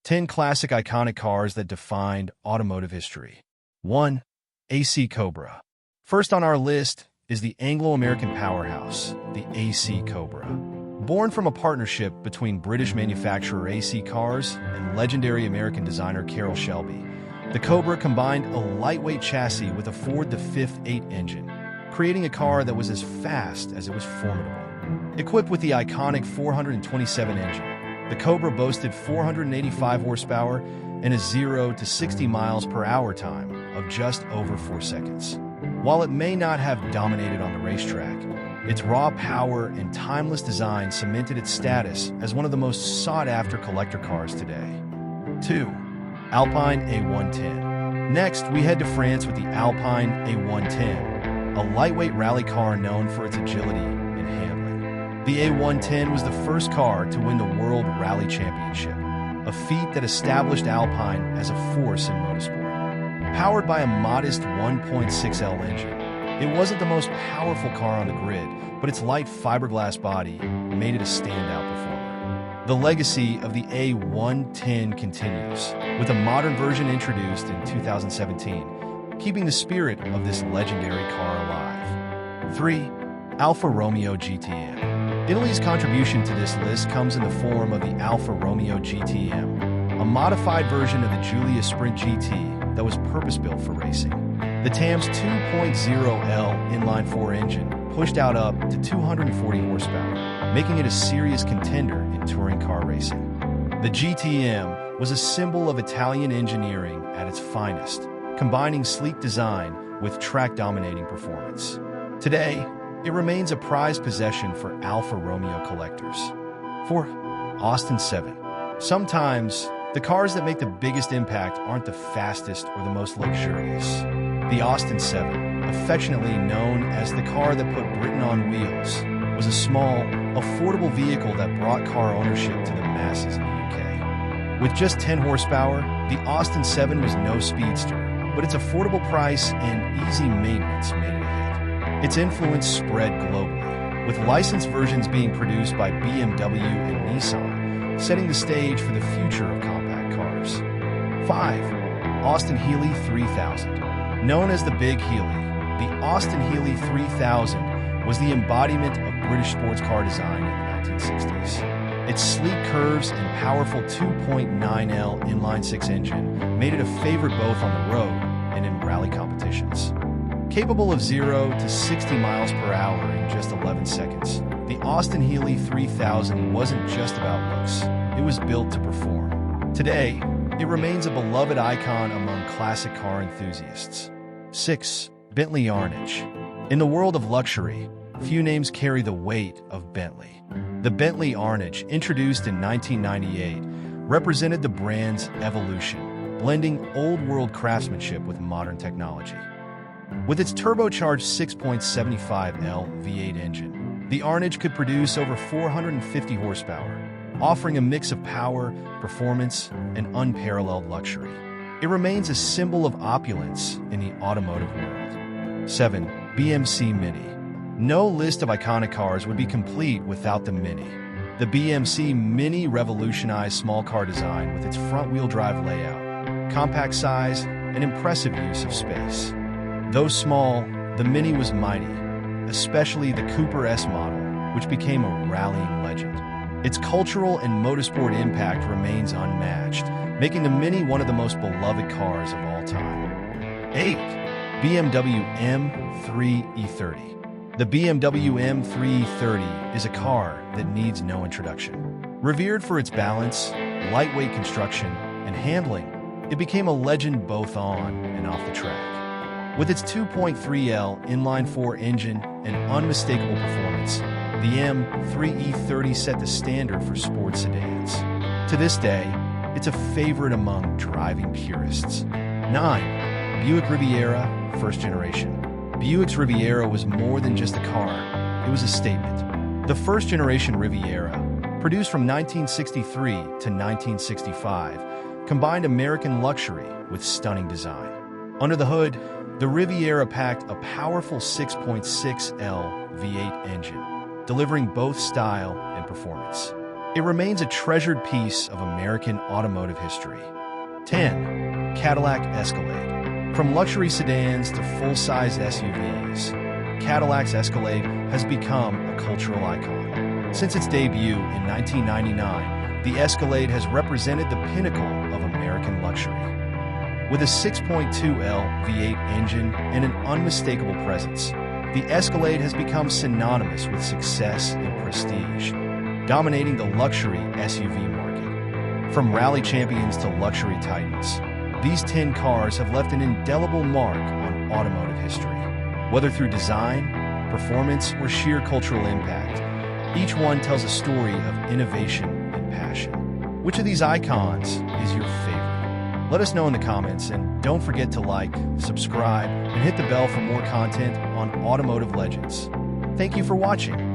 10 classic iconic cars that defined automotive history. 1. AC Cobra. First on our list is the Anglo-American powerhouse, the AC Cobra. Born from a partnership between British manufacturer AC Cars and legendary American designer Carroll Shelby, the Cobra combined a lightweight chassis with a Ford the 5.8 engine, creating a car that was as fast as it was formidable. Equipped with the iconic 427 engine, the Cobra boasted 485 horsepower and a 0 to 60 miles per hour time of just over 4 seconds. While it may not have dominated on the racetrack, its raw power and timeless design cemented its status as one of the most sought-after collector cars today. 2. Alpine A110. Next, we head to France with the Alpine A110, a lightweight rally car known for its agility and handling. The A110 was the first car to win the World Rally Championship, a feat that established Alpine as a force in motorsport. Powered by a modest 1.6L engine, it wasn't the most powerful car on the grid, but its light fiberglass body made it a standout performer. The legacy of the A110 continues, with a modern version introduced in 2017, keeping the spirit of this legendary car alive. 3. Alfa Romeo GTM. Italy's contribution to this list comes in the form of the Alfa Romeo GTM, a modified version of the Giulia Sprint GT that was purpose-built for racing. The TAM's 2.0L inline-4 engine pushed out up to 240 horsepower, making it a serious contender in touring car racing. The GTM was a symbol of Italian engineering at its finest, combining sleek design with track-dominating performance. Today, it remains a prized possession for Alfa Romeo collectors. 4. Austin 7. Sometimes, the cars that make the biggest impact aren't the fastest or the most luxurious. The Austin 7, affectionately known as the car that put Britain on wheels, was a small, affordable vehicle that brought car ownership to the masses in the UK. With just 10 horsepower, the Austin 7 was no speedster, but its affordable price and easy maintenance made it a hit. Its influence spread globally, with licensed versions being produced by BMW and Nissan, setting the stage for the future of compact cars. 5. Austin Healey 3000. Known as the Big Healey, the Austin Healey 3000 was the embodiment of British sports car design in the 1960s. Its sleek curves and powerful 2.9L inline-6 engine made it a favorite both on the road and in rally competitions. Capable of 0 to 60 miles per hour in just 11 seconds, the Austin Healey 3000 wasn't just about looks, it was built to perform. Today, it remains a beloved icon among classic car enthusiasts. 6. Bentley Arnage. In the world of luxury, few names carry the weight of Bentley. The Bentley Arnage, introduced in 1998, represented the brand's evolution, blending old-world craftsmanship with modern technology. With its turbocharged 6.75L V8 engine, the Arnage could produce over 450 horsepower, offering a mix of power, performance, and unparalleled luxury. It remains a symbol of opulence in the automotive world. 7. BMC Mini. No list of iconic cars would be complete without the Mini. The BMC Mini revolutionized small car design with its front-wheel drive layout, compact size, and impressive use of space. Though small, the Mini was mighty, especially the Cooper S model, which became a rallying legend. Its cultural and motorsport impact remains unmatched, making the Mini one of the most beloved cars of all time. 8. BMW M3 E30. The BMW M3 E30 is a car that needs no introduction. Revered for its balance, lightweight construction, and handling, it became a legend both on and off the track. With its 2.3L inline-4 engine and unmistakable performance, the M3 E30 set the standard for sports sedans. To this day, it's a favorite among driving purists. 9. Buick Riviera, first generation. Buick's Riviera was more than just a car, it was a statement. The first generation Riviera, produced from 1963 to 1965, combined American luxury with stunning design. Under the hood, the Riviera packed a powerful 6.6L V8 engine, delivering both style and performance. It remains a treasured piece of American automotive history. 10. Cadillac Escalade. From luxury sedans to full-size SUVs, Cadillac's Escalade has become a cultural icon. Since its debut in 1999, the Escalade has represented the pinnacle of American luxury. With a 6.2L V8 engine and an unmistakable presence, the Escalade has become synonymous with success and prestige, dominating the luxury SUV market. From rally champions to luxury titans, these 10 cars have left an indelible mark on automotive history. Whether through design, performance, or sheer cultural impact, each one tells a story of innovation and passion. Which of these icons is your favorite? Let us know in the comments, and don't forget to like, subscribe, and hit the bell for more content on Automotive Legends. Thank you for watching.